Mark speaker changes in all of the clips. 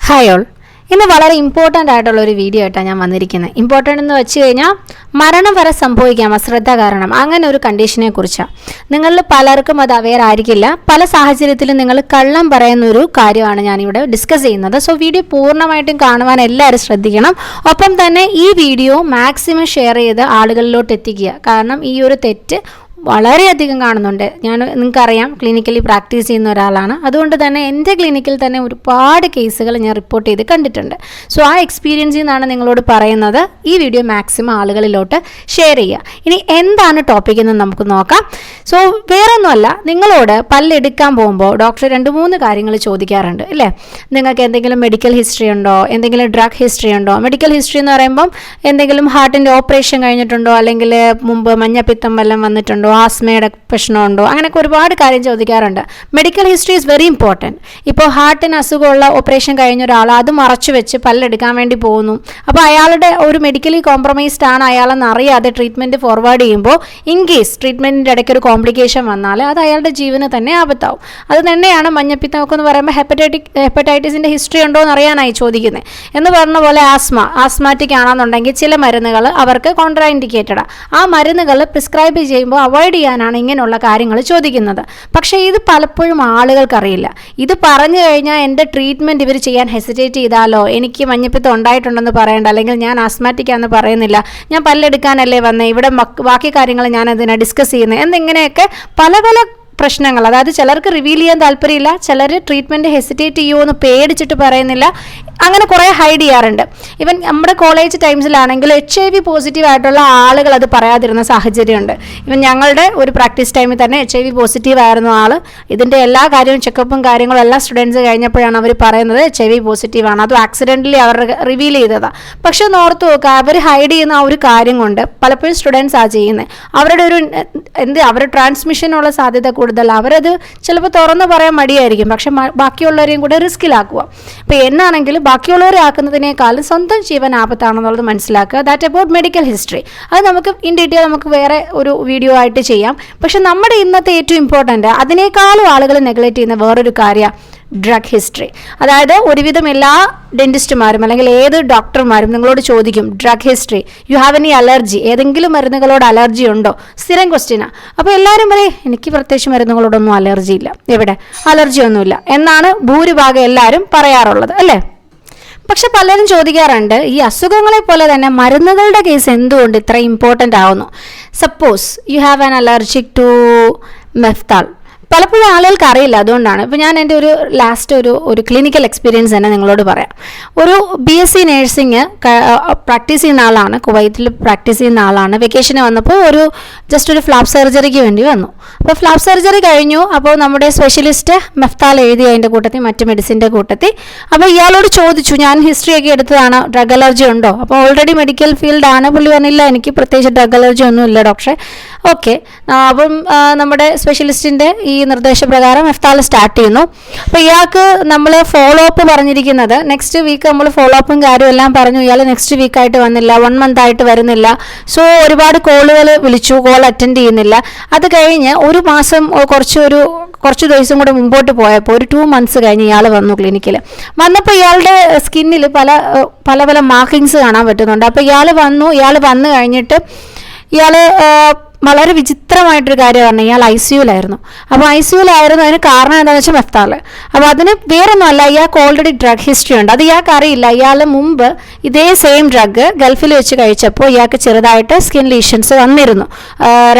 Speaker 1: Hi all. ഇന്ന് വളരെ important ആയിട്ടുള്ളൊരു വീഡിയോ ആയിട്ടാണ് ഞാൻ വന്നിരിക്കുന്നത്. ഇമ്പോർട്ടൻ്റ് എന്ന് വെച്ച് കഴിഞ്ഞാൽ മരണം വരെ സംഭവിക്കാം അശ്രദ്ധ കാരണം, അങ്ങനെ ഒരു കണ്ടീഷനെ കുറിച്ചാണ്. നിങ്ങളിൽ പലർക്കും അത് അവെയർ ആയിരിക്കില്ല. പല സാഹചര്യത്തിലും നിങ്ങൾ കള്ളം പറയുന്നൊരു കാര്യമാണ് ഞാനിവിടെ ഡിസ്കസ് ചെയ്യുന്നത്. സോ വീഡിയോ പൂർണ്ണമായിട്ടും കാണുവാൻ എല്ലാവരും ശ്രദ്ധിക്കണം. ഒപ്പം തന്നെ ഈ വീഡിയോ മാക്സിമം ഷെയർ ചെയ്ത് ആളുകളിലോട്ട് എത്തിക്കുക. കാരണം ഈ ഒരു തെറ്റ് വളരെയധികം കാണുന്നുണ്ട്. നിങ്ങൾക്കറിയാം, ക്ലിനിക്കലി പ്രാക്ടീസ് ചെയ്യുന്ന ഒരാളാണ്. അതുകൊണ്ട് തന്നെ എൻ്റെ ക്ലിനിക്കിൽ തന്നെ ഒരുപാട് കേസുകൾ ഞാൻ റിപ്പോർട്ട് ചെയ്ത് കണ്ടിട്ടുണ്ട്. സോ ആ എക്സ്പീരിയൻസിൽ നിന്നാണ് നിങ്ങളോട് പറയുന്നത്. ഈ വീഡിയോ മാക്സിമം ആളുകളിലോട്ട് ഷെയർ ചെയ്യുക. ഇനി എന്താണ് ടോപ്പിക് എന്ന് നമുക്ക് നോക്കാം. സോ വേറൊന്നുമല്ല, നിങ്ങളോട് പല്ലെടുക്കാൻ പോകുമ്പോൾ ഡോക്ടർ 2-3 കാര്യങ്ങൾ ചോദിക്കാറുണ്ട് അല്ലേ? നിങ്ങൾക്ക് എന്തെങ്കിലും മെഡിക്കൽ ഹിസ്റ്ററി ഉണ്ടോ, എന്തെങ്കിലും ഡ്രഗ് ഹിസ്റ്ററി ഉണ്ടോ? മെഡിക്കൽ ഹിസ്റ്ററി എന്ന് പറയുമ്പം എന്തെങ്കിലും ഹാർട്ടിൻ്റെ ഓപ്പറേഷൻ കഴിഞ്ഞിട്ടുണ്ടോ, അല്ലെങ്കിൽ മുമ്പ് മഞ്ഞപ്പിത്തം വല്ലതും വന്നിട്ടുണ്ടോ, ആസ്മയുടെ പ്രശ്നമുണ്ടോ, അങ്ങനെയൊക്കെ ഒരുപാട് കാര്യം ചോദിക്കാറുണ്ട്. Medical history is very important. ഇപ്പോൾ ഹാർട്ടിന് അസുഖമുള്ള ഓപ്പറേഷൻ കഴിഞ്ഞ ഒരാൾ അത് മറച്ചു വെച്ച് പല്ലെടുക്കാൻ വേണ്ടി പോകുന്നു. അപ്പോൾ അയാളുടെ ഒരു മെഡിക്കലി കോംപ്രമൈസ്ഡ് ആണ് അയാളെന്ന് അറിയാതെ ട്രീറ്റ്മെൻറ്റ് ഫോർവേഡ് ചെയ്യുമ്പോൾ ഇൻ കേസ് ട്രീറ്റ്മെൻറ്റിൻ്റെ ഇടയ്ക്ക് ഒരു കോംപ്ലിക്കേഷൻ വന്നാൽ അത് അയാളുടെ ജീവന് തന്നെ ആപത്താവും. അത് തന്നെയാണ് മഞ്ഞപ്പിത്തമൊക്കെ എന്ന് പറയുമ്പോൾ ഹെപ്പറ്റൈറ്റിസിൻ്റെ ഹിസ്റ്ററി ഉണ്ടോ എന്ന് അറിയാനായി ചോദിക്കുന്നത്. എന്ന് പറഞ്ഞ പോലെ ആസ്മാറ്റിക് ആണെന്നുണ്ടെങ്കിൽ ചില മരുന്നുകൾ അവർക്ക് കോൺട്രാ ഇൻഡിക്കേറ്റഡാണ്. ആ മരുന്നുകൾ പ്രിസ്ക്രൈബ് ചെയ്യുമ്പോൾ അവോയ്ഡ് ചെയ്യാനാണ് ഇങ്ങനെയുള്ള കാര്യങ്ങൾ ചോദിക്കുന്നത്. പക്ഷേ ഇത് പലപ്പോഴും ആളുകൾക്കറിയില്ല. ഇത് പറഞ്ഞു കഴിഞ്ഞാൽ എൻ്റെ ട്രീറ്റ്മെൻറ്റ് ഇവർ ചെയ്യാൻ ഹെസിറ്റേറ്റ് ചെയ്താലോ, എനിക്ക് മഞ്ഞപ്പിത്തം ഉണ്ടായിട്ടുണ്ടെന്ന് പറയണ്ട, അല്ലെങ്കിൽ ഞാൻ ആസ്മാറ്റിക്കാന്ന് പറയുന്നില്ല, ഞാൻ പല്ലെടുക്കാനല്ലേ വന്നേ, ഇവിടെ ബാക്കി കാര്യങ്ങൾ ഞാൻ അതിനെ ഡിസ്കസ് ചെയ്യുന്നത് എന്നിങ്ങനെയൊക്കെ പല പ്രശ്നങ്ങൾ. അതായത് ചിലർക്ക് റിവീൽ ചെയ്യാൻ താല്പര്യമില്ല, ചിലർ ട്രീറ്റ്മെൻറ്റ് ഹെസിറ്റേറ്റ് ചെയ്യുമോ എന്ന് പേടിച്ചിട്ട് പറയുന്നില്ല. അങ്ങനെ കുറേ ഹൈഡ് ചെയ്യാറുണ്ട്. ഇവൻ നമ്മുടെ കോളേജ് ടൈംസിലാണെങ്കിൽ HIV പോസിറ്റീവ് ആയിട്ടുള്ള ആളുകൾ അത് പറയാതിരുന്ന സാഹചര്യമുണ്ട്. ഇവൻ ഞങ്ങളുടെ ഒരു പ്രാക്ടീസ് ടൈമിൽ തന്നെ HIV പോസിറ്റീവ് ആയിരുന്നു ആൾ. ഇതിൻ്റെ എല്ലാ കാര്യവും ചെക്കപ്പും കാര്യങ്ങളും എല്ലാ സ്റ്റുഡൻസ് കഴിഞ്ഞപ്പോഴാണ് അവർ പറയുന്നത് HIV പോസിറ്റീവ് ആണ്. അതും ആക്സിഡൻ്റലി അവർ റിവീൽ ചെയ്തതാണ്. പക്ഷെ ഒന്ന് ഓർത്ത് നോക്കുക, അവർ ഹൈഡ് ചെയ്യുന്ന ആ ഒരു കാര്യം കൊണ്ട് പലപ്പോഴും സ്റ്റുഡൻസ് ആ ചെയ്യുന്നത്. അവരുടെ ഒരു അവരുടെ ട്രാൻസ്മിഷനുള്ള സാധ്യത കൂടുതൽ. അവരത് ചിലപ്പോൾ തുറന്ന് പറയാൻ മടിയായിരിക്കും, പക്ഷെ ബാക്കിയുള്ളവരെയും കൂടെ റിസ്കിലാക്കുക. ഇപ്പോൾ എന്നാണെങ്കിലും ബാക്കിയുള്ളവരെ ആക്കുന്നതിനേക്കാൾ സ്വന്തം ജീവൻ ആപത്താണെന്നുള്ളത് മനസ്സിലാക്കുക. That about medical history. അത് നമുക്ക് ഇൻ ഡീറ്റെയിൽ നമുക്ക് വേറെ ഒരു വീഡിയോ ആയിട്ട് ചെയ്യാം. പക്ഷെ നമ്മുടെ ഇന്നത്തെ ഏറ്റവും ഇമ്പോർട്ടൻ്റ്, അതിനേക്കാളും ആളുകൾ നെഗ്ലക്റ്റ് ചെയ്യുന്ന വേറൊരു കാര്യമാണ് ഡ്രഗ് ഹിസ്റ്ററി. അതായത് ഒരുവിധം എല്ലാ ഡെന്റിസ്റ്റുമാരും അല്ലെങ്കിൽ ഏത് ഡോക്ടർമാരും നിങ്ങളോട് ചോദിക്കും drug history, you have any allergy, ഏതെങ്കിലും മരുന്നുകളോട് അലർജി ഉണ്ടോ? സ്ഥിരം ക്വസ്റ്റ്യനാണ്. അപ്പോൾ എല്ലാവരും പറയും എനിക്ക് പ്രത്യേകിച്ച് മരുന്നുകളോടൊന്നും അലർജി ഇല്ല. എവിടെ? അലർജി ഒന്നുമില്ല എന്നാണ് ഭൂരിഭാഗം എല്ലാവരും പറയാറുള്ളത് അല്ലേ? പക്ഷെ പലരും ചോദിക്കാറുണ്ട്, ഈ അസുഖങ്ങളെ പോലെ തന്നെ മരുന്നുകളുടെ കേസ് എന്തുകൊണ്ട് ഇത്ര ഇമ്പോർട്ടൻ്റ് ആവുന്നു? Suppose you have an allergic to Meftal. പലപ്പോഴും ആളുകൾക്ക് അറിയില്ല. അതുകൊണ്ടാണ് ഇപ്പോൾ ഞാൻ എൻ്റെ ഒരു ക്ലിനിക്കൽ എക്സ്പീരിയൻസ് തന്നെ നിങ്ങളോട് പറയാം. ഒരു BSc നേഴ്സിംഗ് പ്രാക്ടീസ് ചെയ്യുന്ന ആളാണ്, കുവൈത്തിൽ പ്രാക്ടീസ് ചെയ്യുന്ന ആളാണ്. വെക്കേഷന് വന്നപ്പോൾ ജസ്റ്റ് ഒരു ഫ്ലാപ്പ് സർജറിക്ക് വേണ്ടി വന്നു. അപ്പോൾ ഫ്ലാപ്പ് സർജറി കഴിഞ്ഞു. അപ്പോൾ നമ്മുടെ സ്പെഷ്യലിസ്റ്റ് മെഫ്താൽ എഴുതി അതിൻ്റെ കൂട്ടത്തിൽ, മറ്റ് മെഡിസിൻ്റെ കൂട്ടത്തിൽ. അപ്പോൾ ഇയാളോട് ചോദിച്ചു, ഞാൻ ഹിസ്റ്ററിയൊക്കെ എടുത്തതാണ്, ഡ്രഗ് അലർജി ഉണ്ടോ? അപ്പോൾ ഓൾറെഡി മെഡിക്കൽ ഫീൽഡാണ്. പുള്ളി പറഞ്ഞില്ല, എനിക്ക് പ്രത്യേകിച്ച് ഡ്രഗ് അലർജി ഒന്നുമില്ല ഡോക്ടറെ. ഓക്കെ, അപ്പം നമ്മുടെ സ്പെഷ്യലിസ്റ്റിൻ്റെ ഈ നിർദ്ദേശപ്രകാരം മെഫ്താൽ സ്റ്റാർട്ട് ചെയ്യുന്നു. അപ്പോൾ ഇയാൾക്ക് നമ്മൾ ഫോളോ അപ്പ് പറഞ്ഞിരിക്കുന്നത് നെക്സ്റ്റ് വീക്ക്. നമ്മൾ ഫോളോ അപ്പും കാര്യവും എല്ലാം പറഞ്ഞു. ഇയാൾ നെക്സ്റ്റ് വീക്കായിട്ട് വന്നില്ല, 1 month ആയിട്ട് വരുന്നില്ല. സോ ഒരുപാട് കോളുകൾ വിളിച്ചു, കോൾ അറ്റൻഡ് ചെയ്യുന്നില്ല. അത് കഴിഞ്ഞ് ഒരു മാസം കുറച്ച് ദിവസം കൂടെ മുമ്പോട്ട് പോയപ്പോൾ ഒരു 2 months കഴിഞ്ഞ് ഇയാൾ വന്നു ക്ലിനിക്കിൽ. വന്നപ്പോൾ ഇയാളുടെ സ്കിന്നിൽ പല മാർക്കിങ്സ് കാണാൻ പറ്റുന്നുണ്ട്. അപ്പോൾ ഇയാൾ വന്നു കഴിഞ്ഞിട്ട് ഇയാൾ വളരെ വിചിത്രമായിട്ടൊരു കാര്യമാണ്, ഇയാൾ ICUലായിരുന്നു. അപ്പോൾ ICUലായിരുന്നു. അതിന് കാരണം എന്താണെന്ന് വെച്ചാൽ മെഫ്താൾ. അപ്പോൾ അതിന് വേറൊന്നുമല്ല, ഇയാൾക്ക് ഓൾറെഡി ഡ്രഗ് ഹിസ്റ്ററി ഉണ്ട്. അത് ഇയാൾക്ക് അറിയില്ല. ഇയാൾ മുമ്പ് ഇതേ സെയിം ഡ്രഗ് ഗൾഫിൽ വെച്ച് കഴിച്ചപ്പോൾ ഇയാൾക്ക് ചെറുതായിട്ട് സ്കിൻ ലീഷൻസ് വന്നിരുന്നു,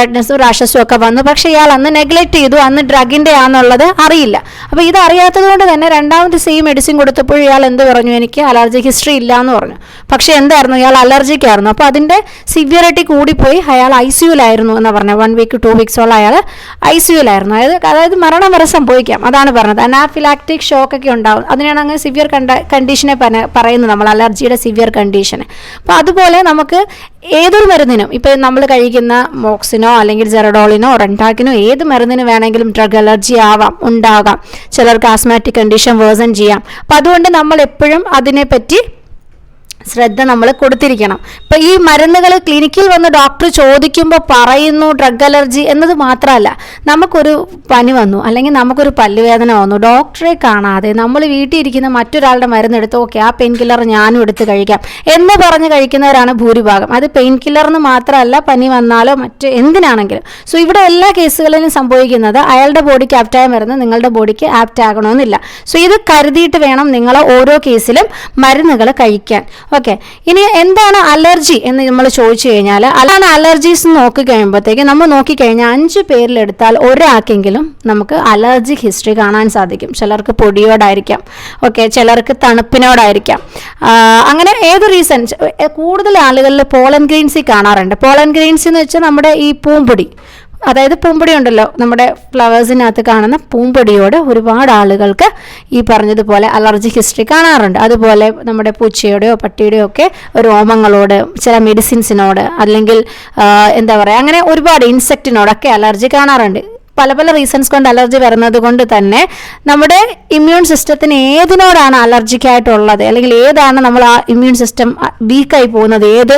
Speaker 1: റെഡ്നെസ്സും റാഷസും ഒക്കെ വന്നു. പക്ഷേ ഇയാൾ അന്ന് നെഗ്ലക്റ്റ് ചെയ്തു, അന്ന് ഡ്രഗിൻ്റെ ആണെന്നുള്ളത് അറിയില്ല. അപ്പോൾ ഇത് അറിയാത്തത് കൊണ്ട് തന്നെ രണ്ടാമത് സെയിം മെഡിസിൻ കൊടുത്തപ്പോൾ ഇയാൾ എന്ത് പറഞ്ഞു, എനിക്ക് അലർജി ഹിസ്റ്ററി ഇല്ല എന്ന് പറഞ്ഞു. പക്ഷേ എന്തായിരുന്നു, ഇയാൾ അലർജിക്കായിരുന്നു. അപ്പോൾ അതിൻ്റെ സിവിയറിറ്റി കൂടിപ്പോയി അയാൾ ICUലായിരുന്നു എന്ന് പറഞ്ഞത്. 1 week 2 weeks അയാൾ ICUലായിരുന്നു. അതായത് മരണം വരെ സംഭവിക്കാം. അതാണ് പറഞ്ഞത്. അനാഫിലാക്റ്റിക് ഷോക്ക് ഒക്കെ ഉണ്ടാവും. അതിനാണ് അങ്ങനെ സിവിയർ കണ്ടീഷനെ പറയുന്നത് നമ്മൾ, അലർജിയുടെ സിവിയർ കണ്ടീഷന്. അപ്പോൾ അതുപോലെ നമുക്ക് ഏതൊരു മരുന്നിനും, ഇപ്പോൾ നമ്മൾ കഴിക്കുന്ന മോക്സിനോ അല്ലെങ്കിൽ ജെറഡോളിനോ റെൻടാക്കിനോ ഏത് മരുന്നിന് വേണമെങ്കിലും ഡ്രഗ് അലർജി ഉണ്ടാകാം. ചിലർക്ക് ആസ്മാറ്റിക് കണ്ടീഷൻ വേഴ്സൺ ചെയ്യാം. അപ്പോൾ അതുകൊണ്ട് നമ്മൾ എപ്പോഴും അതിനെപ്പറ്റി ശ്രദ്ധ നമ്മൾ കൊടുത്തിരിക്കണം. ഇപ്പം ഈ മരുന്നുകൾ ക്ലിനിക്കിൽ വന്ന് ഡോക്ടർ ചോദിക്കുമ്പോൾ പറയുന്നു ഡ്രഗ് അലർജി എന്നത് മാത്രമല്ല, നമുക്കൊരു പനി വന്നു അല്ലെങ്കിൽ നമുക്കൊരു പല്ലുവേദന വന്നു, ഡോക്ടറെ കാണാതെ നമ്മൾ വീട്ടിൽ ഇരിക്കുന്ന മറ്റൊരാളുടെ മരുന്നെടുത്ത് ഓക്കെ ആ പെയിൻ കില്ലർ ഞാനും എടുത്ത് കഴിക്കാം എന്ന് പറഞ്ഞ് കഴിക്കുന്നവരാണ് ഭൂരിഭാഗം. അത് പെയിൻ കില്ലറിന് മാത്രമല്ല, പനി വന്നാലോ മറ്റ് എന്തിനാണെങ്കിലും. സോ ഇവിടെ എല്ലാ കേസുകളിലും സംഭവിക്കുന്നത് അയാളുടെ ബോഡിക്ക് ആപ്റ്റായ മരുന്ന് നിങ്ങളുടെ ബോഡിക്ക് ആപ്റ്റ് ആകണമെന്നില്ല. സോ ഇത് കരുതിയിട്ട് വേണം നിങ്ങൾ ഓരോ കേസിലും മരുന്നുകൾ കഴിക്കാൻ. ഓക്കെ, ഇനി എന്താണ് അലർജി എന്ന് നമ്മൾ ചോദിച്ചു കഴിഞ്ഞാൽ, അതാണ് അലർജീസ് നോക്കിക്കഴിയുമ്പോഴത്തേക്ക് നമ്മൾ നോക്കിക്കഴിഞ്ഞാൽ 5 പേരിലെടുത്താൽ ഒരാൾക്കെങ്കിലും നമുക്ക് അലർജിക് ഹിസ്റ്ററി കാണാൻ സാധിക്കും. ചിലർക്ക് പൊടിയോടായിരിക്കാം, ഓക്കെ, ചിലർക്ക് തണുപ്പിനോടായിരിക്കാം. അങ്ങനെ ഏത് റീസൺ കൂടുതൽ ആളുകളിൽ പോളൻ ഗ്രെയിൻസി കാണാറുണ്ട്. പോളൻ ഗ്രെയിൻസി എന്ന് വെച്ചാൽ നമ്മുടെ ഈ പൂമ്പൊടി, അതായത് പൂമ്പൊടി ഉണ്ടല്ലോ, നമ്മുടെ ഫ്ലവേഴ്സിനകത്ത് കാണുന്ന പൂമ്പൊടിയോട് ഒരുപാട് ആളുകൾക്ക് ഈ പറഞ്ഞതുപോലെ അലർജി ഹിസ്റ്ററി കാണാറുണ്ട്. അതുപോലെ നമ്മുടെ പൂച്ചയുടെയോ പട്ടിയുടെയോ ഒക്കെ രോമങ്ങളോട്, ചില മെഡിസിൻസിനോട്, അല്ലെങ്കിൽ എന്താ പറയുക, അങ്ങനെ ഒരുപാട് ഇൻസെക്റ്റിനോടൊക്കെ അലർജി കാണാറുണ്ട്. പല പല റീസൺസ് കൊണ്ട് അലർജി വരുന്നത് കൊണ്ട് തന്നെ നമ്മുടെ ഇമ്മ്യൂൺ സിസ്റ്റത്തിന് ഏതിനോടാണ് അലർജിക്കായിട്ടുള്ളത്, അല്ലെങ്കിൽ ഏതാണ് നമ്മൾ ആ ഇമ്മ്യൂൺ സിസ്റ്റം വീക്കായി പോകുന്നത്, ഏത്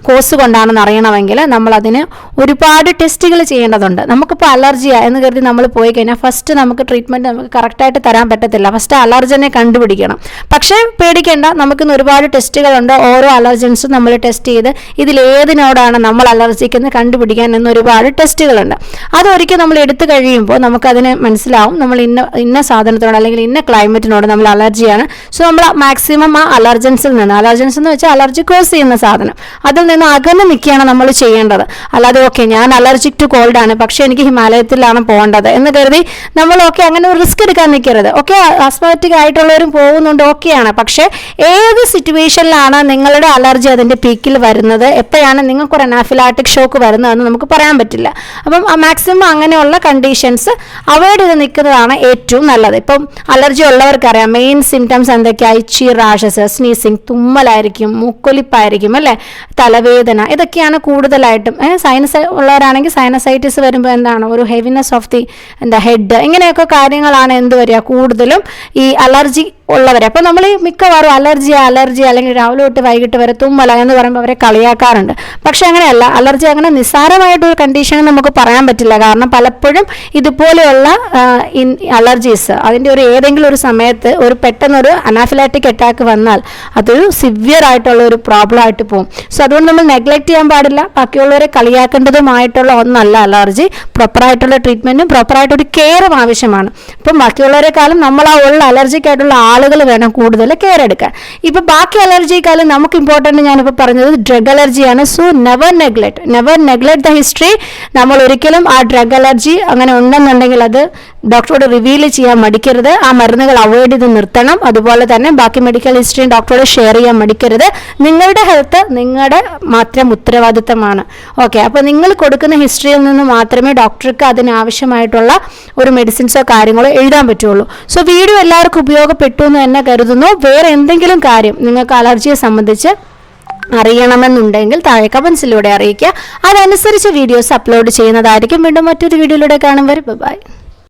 Speaker 1: കോഴ്സ് കൊണ്ടാണെന്ന് അറിയണമെങ്കിൽ നമ്മളതിന് ഒരുപാട് ടെസ്റ്റുകൾ ചെയ്യേണ്ടതുണ്ട്. നമുക്കിപ്പോൾ അലർജിയാ എന്ന് കരുതി നമ്മൾ പോയി കഴിഞ്ഞാൽ ഫസ്റ്റ് നമുക്ക് ട്രീറ്റ്മെൻറ്റ് നമുക്ക് കറക്റ്റായിട്ട് തരാൻ പറ്റത്തില്ല. ഫസ്റ്റ് അലർജനെ കണ്ടുപിടിക്കണം. പക്ഷേ പേടിക്കേണ്ട, നമുക്കിന്ന് ഒരുപാട് ടെസ്റ്റുകളുണ്ട്. ഓരോ അലർജൻസും നമ്മൾ ടെസ്റ്റ് ചെയ്ത് ഇതിലേതിനോടാണ് നമ്മൾ അലർജിക്കെന്ന് കണ്ടുപിടിക്കാൻ എന്ന് ഒരുപാട് ടെസ്റ്റുകളുണ്ട്. അതൊരിക്കൽ നമ്മൾ എടുത്തു കഴിയുമ്പോൾ നമുക്കതിന് മനസ്സിലാവും നമ്മൾ ഇന്ന സാധനത്തിനോട് അല്ലെങ്കിൽ ഇന്ന ക്ലൈമറ്റിനോട് നമ്മൾ അലർജിയാണ്. സോ നമ്മൾ മാക്സിമം ആ അലർജൻസിൽ നിന്ന്, അലർജൻസ് എന്ന് വെച്ചാൽ അലർജി കോസ് ചെയ്യുന്ന സാധനം, അതിൽ നിന്ന് അകന്ന് നിൽക്കുകയാണ് നമ്മൾ ചെയ്യേണ്ടത്. അല്ലാതെ ഓക്കെ ഞാൻ അലർജിക് ടു കോൾഡ് ആണ് പക്ഷേ എനിക്ക് ഹിമാലയത്തിലാണ് പോകേണ്ടത് എന്ന് കരുതി നമ്മൾ ഓക്കെ അങ്ങനെ ഒരു റിസ്ക് എടുക്കാൻ നിൽക്കരുത്. ഓക്കെ, ആസ്മാറ്റിക് ആയിട്ടുള്ളവരും പോകുന്നുണ്ട്, ഓക്കെയാണ്. പക്ഷേ ഏത് സിറ്റുവേഷനിലാണ് നിങ്ങളുടെ അലർജി അതിൻ്റെ പീക്കിൽ വരുന്നത്, എപ്പോഴാണ് നിങ്ങൾക്കൊരു അനാഫിലാറ്റിക് ഷോക്ക് വരുന്നതെന്ന് നമുക്ക് പറയാൻ പറ്റില്ല. അപ്പം മാക്സിമം അങ്ങനെയുള്ള കണ്ടീഷൻസ് അവോയ്ഡ് ചെയ്ത് നിൽക്കുന്നതാണ് ഏറ്റവും നല്ലത്. ഇപ്പം അലർജി ഉള്ളവർക്കറിയാം മെയിൻ സിംറ്റംസ് എന്തൊക്കെയാണ്. ഇച്ചി, റാഷസ്, സ്നീസിങ്, തുമ്മലായിരിക്കും, മൂക്കൊലിപ്പായിരിക്കും, അല്ലേ, തലവേദന, ഇതൊക്കെയാണ് കൂടുതലായിട്ടും. സൈനസ് ഉള്ളവരാണെങ്കിൽ സൈനസൈറ്റിസ് വരുമ്പോൾ എന്താണ് ഒരു ഹെവിനെസ് ഓഫ് ദി ഹെഡ്, ഇങ്ങനെയൊക്കെ കാര്യങ്ങളാണ് എന്ത് വരിക കൂടുതലും ഈ അലർജി ഉള്ളവരെ. അപ്പോൾ നമ്മൾ ഈ മിക്കവാറും അലർജി അല്ലെങ്കിൽ രാവിലെ തൊട്ട് വൈകിട്ട് വരെ തുമ്മല എന്ന് പറയുമ്പോൾ അവരെ കളിയാക്കാറുണ്ട്. പക്ഷെ അങ്ങനെയല്ല, അലർജി അങ്ങനെ നിസ്സാരമായിട്ടൊരു കണ്ടീഷൻ നമുക്ക് പറയാൻ പറ്റില്ല. കാരണം പലപ്പോഴും ഇതുപോലെയുള്ള അലർജീസ് അതിൻ്റെ ഏതെങ്കിലും ഒരു സമയത്ത് പെട്ടെന്നൊരു അനാഫിലാറ്റിക് അറ്റാക്ക് വന്നാൽ അതൊരു സിവിയർ ആയിട്ടുള്ള ഒരു പ്രോബ്ലം ആയിട്ട് പോകും. സോ അതുകൊണ്ട് നമ്മൾ നെഗ്ലക്ട് ചെയ്യാൻ പാടില്ല. ബാക്കിയുള്ളവരെ കളിയാക്കേണ്ടതുമായിട്ടുള്ള ഒന്നല്ല അലർജി. പ്രോപ്പറായിട്ടുള്ള ട്രീറ്റ്മെൻറ്റും പ്രോപ്പറായിട്ടൊരു കെയറും ആവശ്യമാണ്. ഇപ്പം ബാക്കിയുള്ളവരെക്കാളും നമ്മൾ ആ ഉള്ള അലർജിക്കായിട്ടുള്ള ആളുകൾ വേണം കൂടുതൽ കെയർ എടുക്കാൻ. ഇപ്പം ബാക്കി അലർജിക്കാളും നമുക്ക് ഇമ്പോർട്ടൻറ്റ് ഞാനിപ്പോൾ പറഞ്ഞത് ഡ്രഗ് അലർജിയാണ്. So never neglect the history. നമ്മൾ ഒരിക്കലും ആ ഡ്രഗ് അലർജി അങ്ങനെ ഉണ്ടെന്നുണ്ടെങ്കിൽ അത് ഡോക്ടറോട് റിവീൽ ചെയ്യാൻ മടിക്കരുത്. ആ മരുന്നുകൾ അവോയ്ഡ് ചെയ്ത് നിർത്തണം. അതുപോലെ തന്നെ ബാക്കി മെഡിക്കൽ ഹിസ്റ്ററിയും ഡോക്ടറോട് ഷെയർ ചെയ്യാൻ മടിക്കരുത്. നിങ്ങളുടെ ഹെൽത്ത് നിങ്ങളുടെ മാത്രം ഉത്തരവാദിത്തമാണ്. ഓക്കെ, അപ്പോൾ നിങ്ങൾ കൊടുക്കുന്ന ഹിസ്റ്ററിയിൽ നിന്ന് മാത്രമേ ഡോക്ടർക്ക് അതിനാവശ്യമായിട്ടുള്ള ഒരു മെഡിസിൻസോ കാര്യങ്ങളോ എഴുതാൻ പറ്റുള്ളൂ. സോ വീഡിയോ എല്ലാവർക്കും ഉപയോഗപ്പെട്ടു എന്ന് തന്നെ കരുതുന്നു. വേറെ എന്തെങ്കിലും കാര്യം നിങ്ങൾക്ക് അലർജിയെ സംബന്ധിച്ച് അറിയണമെന്നുണ്ടെങ്കിൽ താഴെ കമൻസിലൂടെ അറിയിക്കുക. അതനുസരിച്ച് വീഡിയോസ് അപ്ലോഡ് ചെയ്യുന്നതായിരിക്കും. വീണ്ടും മറ്റൊരു വീഡിയോയിലൂടെ കാണും വരെ ബൈ.